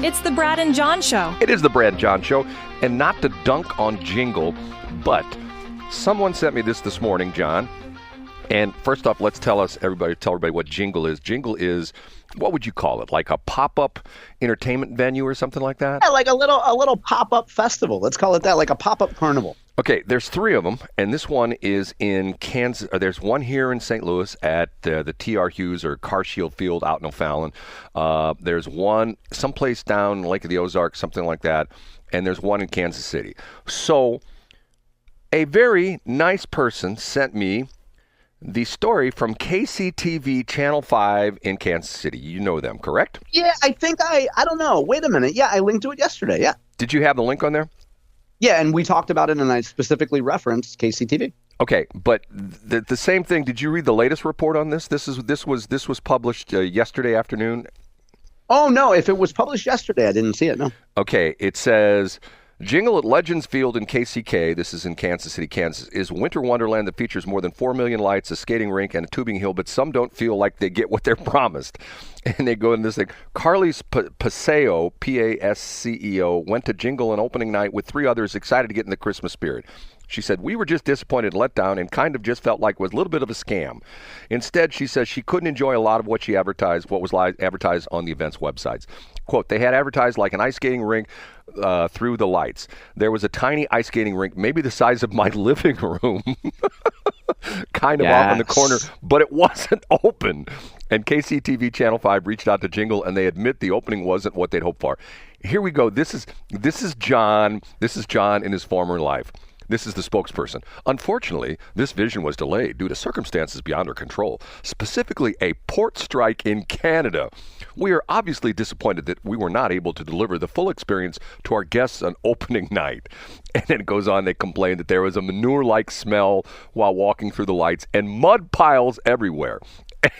It's the Brad and John Show. It is the Brad and John Show, and not to dunk on Jingle, but someone sent me this morning, John. And first off, let's tell everybody what Jingle is. Jingle is, what would you call it? Like a pop-up entertainment venue or something like that? Yeah, like a little pop-up festival. Let's call it that, like a pop-up carnival. Okay, there's 3 of them, and this one is in Kansas. There's one here in St. Louis at the T.R. Hughes or CarShield Field out in O'Fallon. There's one someplace down Lake of the Ozarks, something like that, and there's one in Kansas City. So a very nice person sent me the story from KCTV Channel 5 in Kansas City. You know them, correct? Yeah, I think I don't know. Wait a minute. Yeah, I linked to it yesterday, yeah. Did you have the link on there? Yeah, and we talked about it, and I specifically referenced KCTV. Okay, but the same thing. Did you read the latest report on this? This was published yesterday afternoon. Oh no! If it was published yesterday, I didn't see it. No. Okay, it says Jingle at Legends Field in KCK. This is in Kansas City, Kansas. Is winter wonderland that features more than 4 million lights, a skating rink, and a tubing hill. But some don't feel like they get what they're promised, and they go in this thing. Carly's Paseo, P-A-S-C-E-O, went to Jingle on opening night with 3 others, excited to get in the Christmas spirit. She said, we were just disappointed and let down and kind of just felt like it was a little bit of a scam. Instead, she says she couldn't enjoy a lot of what was advertised on the event's websites. Quote, they had advertised like an ice skating rink through the lights. There was a tiny ice skating rink, maybe the size of my living room, kind of off in the corner, but it wasn't open. And KCTV Channel 5 reached out to Jingle, and they admit the opening wasn't what they'd hoped for. Here we go. This is John. This is John in his former life. This is the spokesperson. Unfortunately, this vision was delayed due to circumstances beyond our control, specifically a port strike in Canada. We are obviously disappointed that we were not able to deliver the full experience to our guests on opening night. And then it goes on, they complained that there was a manure-like smell while walking through the lights and mud piles everywhere.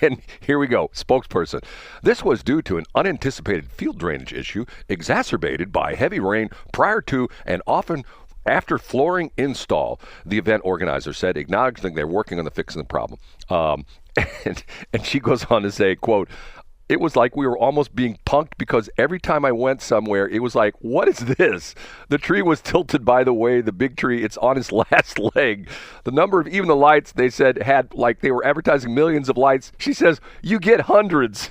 And here we go, spokesperson. This was due to an unanticipated field drainage issue exacerbated by heavy rain prior to and often after flooring install, the event organizer said, acknowledging they're working on the fixing the problem. And she goes on to say, quote, it was like we were almost being punked because every time I went somewhere, it was like, what is this? The tree was tilted by the way, the big tree, it's on its last leg. The number of even the lights, they said, had like they were advertising millions of lights. She says, you get hundreds.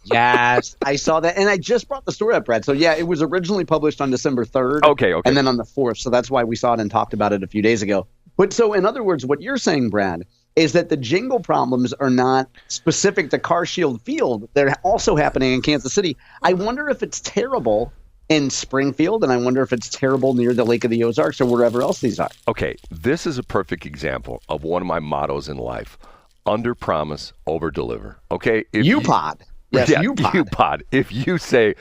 Yes, I saw that. And I just brought the story up, Brad. So, yeah, it was originally published on December 3rd. Okay. And then on the 4th. So that's why we saw it and talked about it a few days ago. But so, in other words, what you're saying, Brad, is that the Jingle problems are not specific to CarShield Field. They're also happening in Kansas City. I wonder if it's terrible in Springfield, and I wonder if it's terrible near the Lake of the Ozarks or wherever else these are. Okay, this is a perfect example of one of my mottos in life. Under promise, over deliver. Okay? UPOD. Yes, yeah, UPOD. If you say,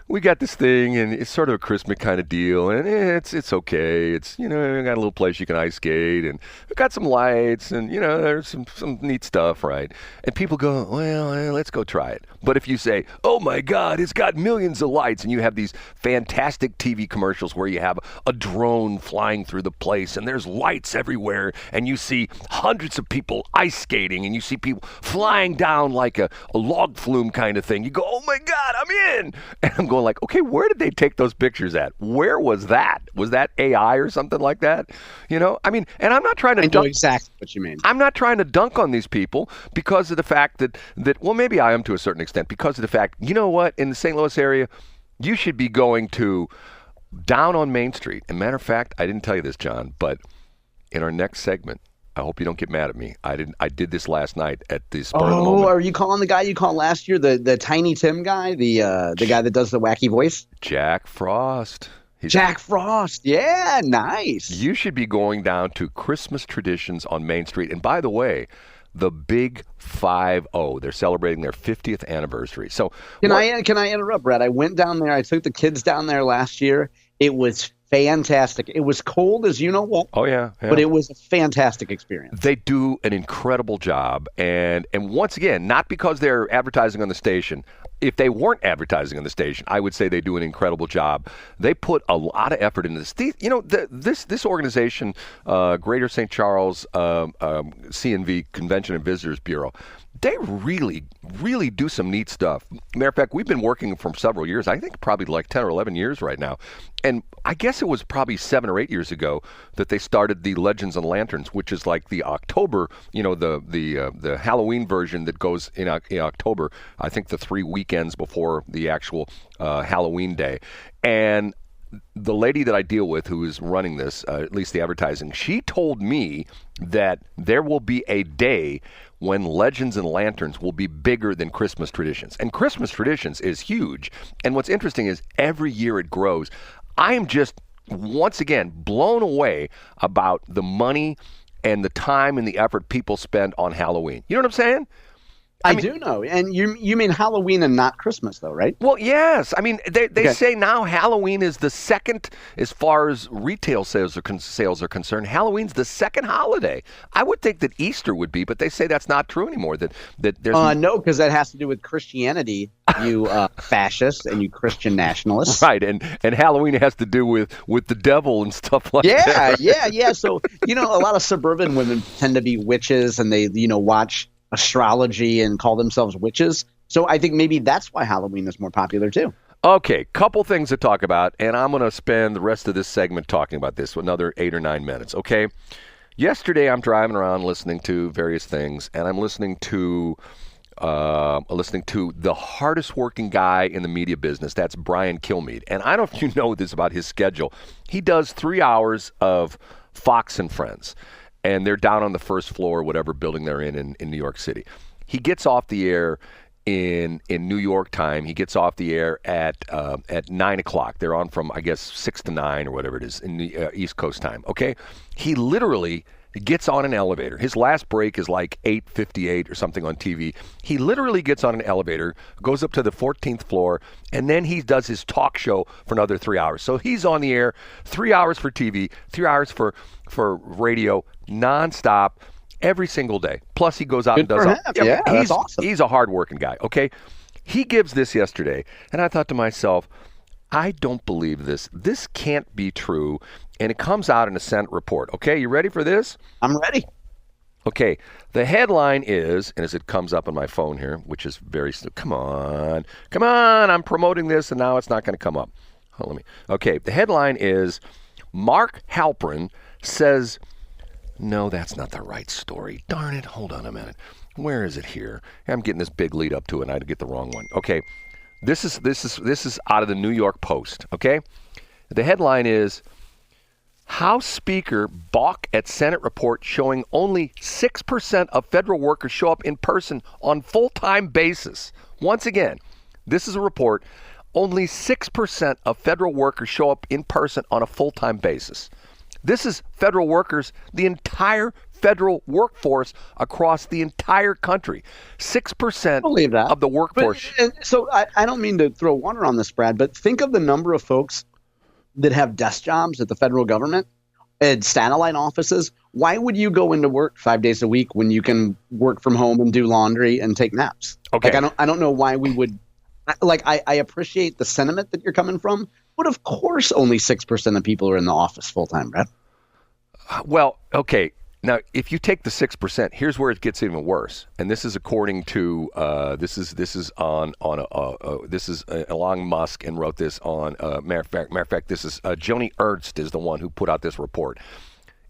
we got this thing, and it's sort of a Christmas kind of deal, and it's okay. It's, we got a little place you can ice skate, and we got some lights, and, there's some neat stuff, right? And people go, well, let's go try it. But if you say, oh, my God, it's got millions of lights, and you have these fantastic TV commercials where you have a drone flying through the place, and there's lights everywhere, and you see hundreds of people ice skating, and you see people flying down like a log flume kind of thing. You go, oh, my God, I'm in. And I'm going like, okay, where did they take those pictures at? Where was that? Was that AI or something like that? I mean, and I'm not trying to know exactly what you mean. I'm not trying to dunk on these people because of the fact that well, maybe I am to a certain extent, because of the fact, you know what, in the St. Louis area, you should be going to down on Main Street. And matter of fact, I didn't tell you this, John, but in our next segment, I hope you don't get mad at me. I did this last night at the spur of the moment. Oh, are you calling the guy you called last year, the Tiny Tim guy, the guy that does the wacky voice? Jack Frost. Jack Frost. Yeah, nice. You should be going down to Christmas Traditions on Main Street. And by the way, the Big 5-0. They're celebrating their 50th anniversary. So can I interrupt, Brad? I went down there. I took the kids down there last year. It was fantastic. It was cold as you know what. Oh, yeah. But it was a fantastic experience. They do an incredible job. And once again, not because they're advertising on the station. If they weren't advertising on the station, I would say they do an incredible job. They put a lot of effort into this. This organization, Greater St. Charles CNV, Convention and Visitors Bureau, they really, really do some neat stuff. Matter of fact, we've been working for several years. I think probably like 10 or 11 years right now. And I guess it was probably 7 or 8 years ago that they started the Legends and Lanterns, which is like the October, the Halloween version that goes in October. I think the 3 weekends before the actual Halloween day. And the lady that I deal with who is running this, at least the advertising, she told me that there will be a day when Legends and Lanterns will be bigger than Christmas Traditions. And Christmas Traditions is huge. And what's interesting is every year it grows. I am just, once again, blown away about the money and the time and the effort people spend on Halloween. You know what I'm saying? I do know. And you mean Halloween and not Christmas, though, right? Well, yes. I mean, they say now Halloween is the second, as far as retail sales are concerned, Halloween's the second holiday. I would think that Easter would be, but they say that's not true anymore. That there's no, because that has to do with Christianity, you fascists and you Christian nationalists. Right, and Halloween has to do with the devil and stuff like that. Yeah. So, a lot of suburban women tend to be witches and they, watch astrology and call themselves witches. So I think maybe that's why Halloween is more popular too. Okay, couple things to talk about, and I'm going to spend the rest of this segment talking about this for another 8 or 9 minutes, okay? Yesterday I'm driving around listening to various things, and I'm listening to the hardest working guy in the media business. That's Brian Kilmeade. And I don't know if you know this about his schedule. He does 3 hours of Fox and Friends. And they're down on the first floor, whatever building they're in New York City. He gets off the air in New York time. He gets off the air at 9 o'clock. They're on from, I guess, 6 to 9 or whatever it is in the East Coast time, okay? He literally gets on an elevator. His last break is like 8:58 or something on TV. He literally gets on an elevator, goes up to the 14th floor, and then he does his talk show for another 3 hours. So he's on the air 3 hours for TV, 3 hours for radio, nonstop, every single day. Plus he goes out and does that's awesome. He's a hard-working guy, okay? He gives this yesterday, and I thought to myself, I don't believe this. This can't be true. And it comes out in a Senate report. Okay, you ready for this? I'm ready. Okay, the headline is, and as it comes up on my phone here, which is very, come on, I'm promoting this, and now it's not going to come up. Okay, the headline is, Mark Halperin says, no, that's not the right story. Darn it, hold on a minute. Where is it here? I'm getting this big lead up to it, and I get the wrong one. Okay, this is out of the New York Post, okay? The headline is, House Speaker balk at Senate report showing only 6% of federal workers show up in person on full-time basis. Once again, this is a report. Only 6% of federal workers show up in person on a full-time basis. This is federal workers, the entire federal workforce across the entire country. 6% of the workforce. So I don't mean to throw water on this, Brad, but think of the number of folks that have desk jobs at the federal government and satellite offices. Why would you go into work 5 days a week when you can work from home and do laundry and take naps? Okay. I don't know why we would. I appreciate the sentiment that you're coming from, but of course only 6% of people are in the office full time, Brad. Well, okay. Now, if you take the 6%, here's where it gets even worse. And this is according to this is Elon Musk and wrote this on. Matter of fact, this is Joni Ernst is the one who put out this report.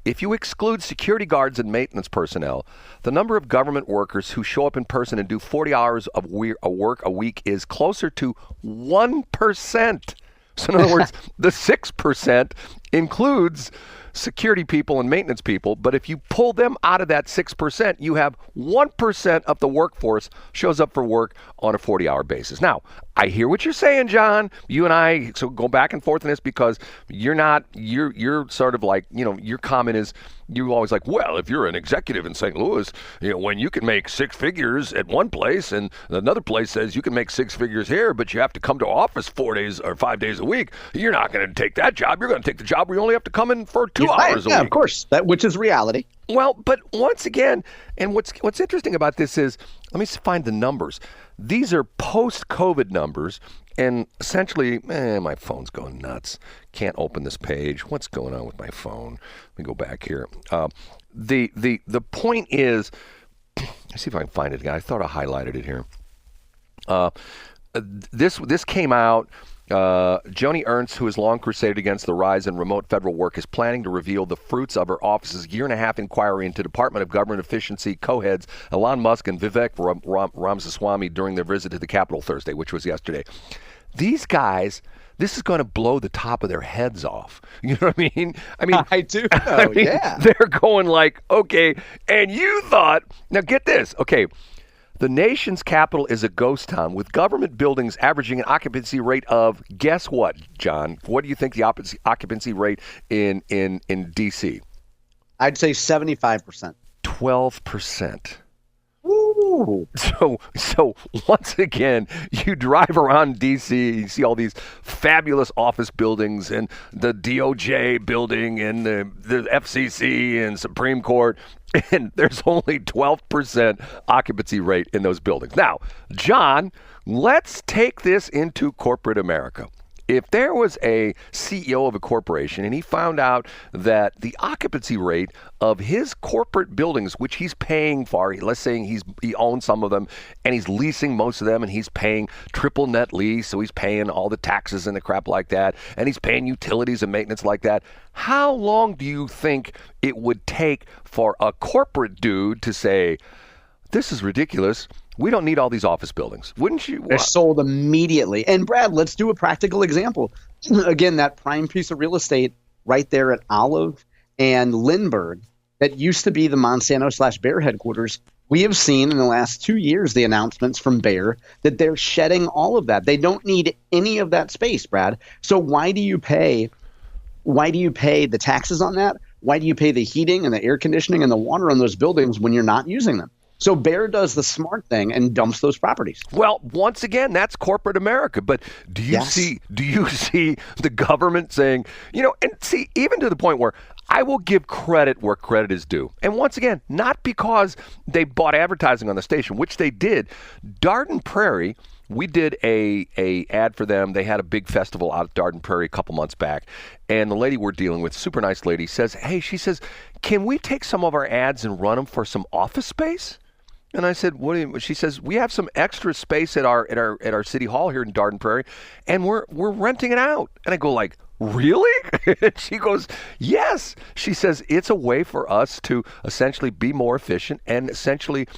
If you exclude security guards and maintenance personnel, the number of government workers who show up in person and do 40 hours of work a week is closer to 1%. So in other words, the 6% includes security people and maintenance people, but if you pull them out of that 6%, you have 1% of the workforce shows up for work on a 40-hour basis. Now, I hear what you're saying, John. You and I so go back and forth on this because you're sort of like, your comment is you always like, well, if you're an executive in St. Louis, when you can make 6 figures at one place and another place says you can make 6 figures here, but you have to come to office 4 days or 5 days a week, you're not going to take that job. You're going to take the job where you only have to come in for 2 hours a week. Yeah, of course, which is reality. Well, but once again, and what's interesting about this is, let me find the numbers. These are post-COVID numbers, and essentially, my phone's going nuts. Can't open this page. What's going on with my phone? Let me go back here. The point is, let's see if I can find it again. I thought I highlighted it here. This came out. Joni Ernst, who has long crusaded against the rise in remote federal work, is planning to reveal the fruits of her office's year-and-a-half inquiry into Department of Government Efficiency co-heads Elon Musk and Vivek Ramaswamy during their visit to the Capitol Thursday, which was yesterday. These guys, this is going to blow the top of their heads off. You know what I mean? I do know, yeah. They're going like, okay, and you thought, now get this, okay, the nation's capital is a ghost town with government buildings averaging an occupancy rate of, guess what, John? What do you think the occupancy rate in D.C.? I'd say 75%. 12%. Ooh. So once again, you drive around D.C., you see all these fabulous office buildings and the DOJ building and the FCC and Supreme Court, and there's only 12% occupancy rate in those buildings. Now, John, let's take this into corporate America. If there was a CEO of a corporation and he found out that the occupancy rate of his corporate buildings, which he's paying for, let's say he owns some of them and he's leasing most of them and he's paying triple net lease, so he's paying all the taxes and the crap like that, and he's paying utilities and maintenance like that, how long do you think it would take for a corporate dude to say, this is ridiculous, we don't need all these office buildings? Wouldn't you? They're sold immediately. And Brad, let's do a practical example. Again, that prime piece of real estate right there at Olive and Lindbergh that used to be the Monsanto/Bayer headquarters. We have seen in the last 2 years the announcements from Bayer that they're shedding all of that. They don't need any of that space, Brad. So why do you pay the taxes on that? Why do you pay the heating and the air conditioning and the water on those buildings when you're not using them? So Bayer does the smart thing and dumps those properties. Well, once again, that's corporate America. But do you see the government saying, and see, even to the point where I will give credit where credit is due. And once again, not because they bought advertising on the station, which they did. Dardenne Prairie, we did a ad for them. They had a big festival out at Dardenne Prairie a couple months back. And the lady we're dealing with, super nice lady, says, she says, can we take some of our ads and run them for some office space? And I said, "What do you?" She says, "We have some extra space at our city hall here in Dardenne Prairie, and we're renting it out." And I go like, "Really?" And she goes, "Yes." She says, "It's a way for us to essentially be more efficient and essentially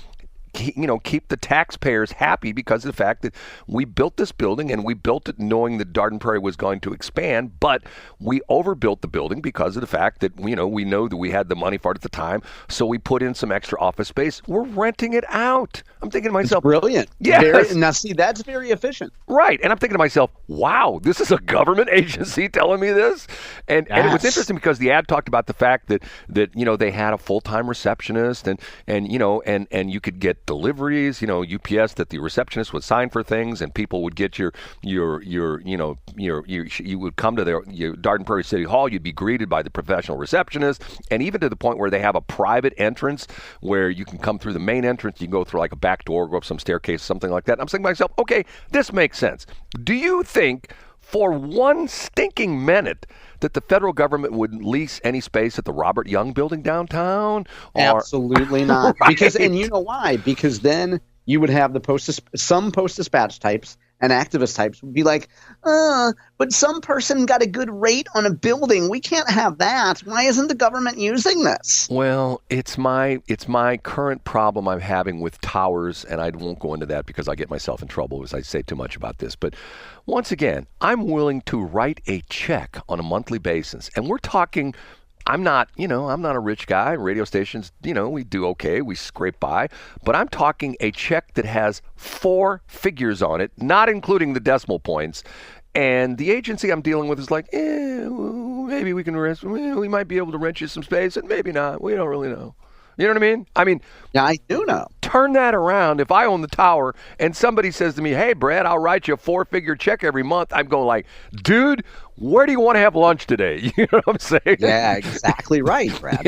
keep the taxpayers happy because of the fact that we built this building and we built it knowing that Dardenne Prairie was going to expand, but we overbuilt the building because of the fact that we know that we had the money for it at the time, so we put in some extra office space. We're renting it out." I'm thinking to myself, it's brilliant. Yes. Now see, that's very efficient. Right. And I'm thinking to myself, wow, this is a government agency telling me this? And it was interesting because the ad talked about the fact that they had a full-time receptionist and you could get deliveries, UPS, that the receptionist would sign for things and people would get you would come to their Dardenne Prairie City Hall, you'd be greeted by the professional receptionist, and even to the point where they have a private entrance where you can come through the main entrance, you can go through like a back door, go up some staircase, something like that. And I'm thinking to myself, okay, this makes sense. Do you think for one stinking minute that the federal government would lease any space at the Robert Young building downtown? Absolutely not. Right. Because, and you know why? Because then you would have some Post-Dispatch types and activist types would be like, but some person got a good rate on a building. We can't have that. Why isn't the government using this? Well, it's my current problem I'm having with towers, and I won't go into that because I get myself in trouble as I say too much about this. But once again, I'm willing to write a check on a monthly basis, and we're talking. I'm not a rich guy. Radio stations, we do okay. We scrape by. But I'm talking a check that has 4 figures on it, not including the decimal points. And the agency I'm dealing with is like, maybe we can we might be able to rent you some space, and maybe not. We don't really know. You know what I mean? Yeah, I do know. Turn that around. If I own the tower and somebody says to me, "Hey, Brad, I'll write you a 4-figure check every month," I'm going like, dude, where do you want to have lunch today? You know what I'm saying? Yeah, exactly right, Brad.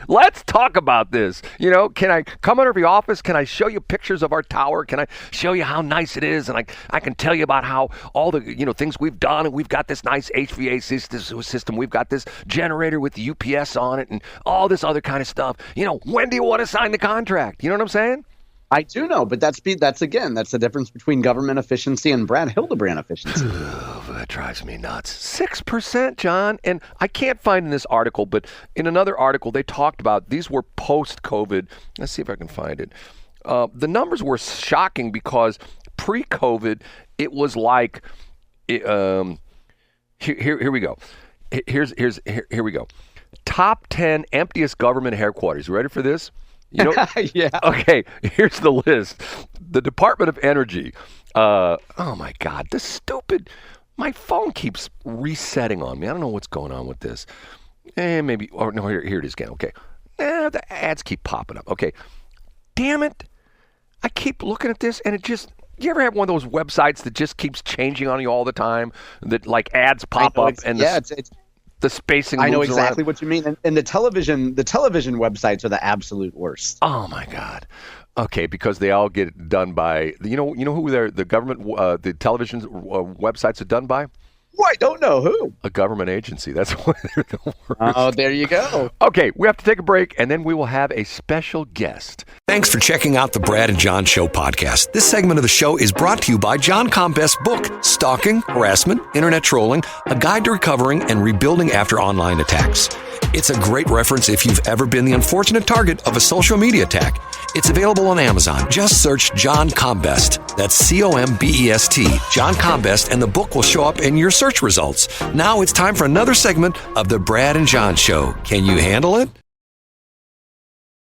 Let's talk about this. Can I come out of your office? Can I show you pictures of our tower? Can I show you how nice it is? And I can tell you about how all the things we've done, and we've got this nice HVAC system. We've got this generator with the UPS on it and all this other kind of stuff. When do you want to sign the contract? You know what I'm saying? I do know, but that's the difference between government efficiency and Brad Hildebrand efficiency. That drives me nuts. 6%, John. And I can't find in this article, but in another article, they talked about these were post-COVID. Let's see if I can find it. The numbers were shocking because pre-COVID, it was like, here we go. Here we go. Top 10 emptiest government headquarters. You ready for this? You know, yeah. Okay, here's the list. The Department of Energy. Oh my God, my phone keeps resetting on me. I don't know what's going on with this. Maybe, or no, here it is again. Okay. The ads keep popping up. Okay. Damn it. I keep looking at this and you ever have one of those websites that just keeps changing on you all the time? That like ads pop up and the spacing moves I know exactly around. what you mean. And the television websites are the absolute worst. Oh my God. Okay, because they all get done by you know who the government the television websites are done by? Oh, I don't know who. A government agency. That's why they're the worst. Oh, there you go. Okay, we have to take a break, and then we will have a special guest. Thanks for checking out the Brad and John Show podcast. This segment of the show is brought to you by John Combest's book, Stalking, Harassment, Internet Trolling, A Guide to Recovering and Rebuilding After Online Attacks. It's a great reference if you've ever been the unfortunate target of a social media attack. It's available on Amazon. Just search John Combest. That's Combest, John Combest, and the book will show up in your search results. Now it's time for another segment of the Brad and John Show. Can you handle it?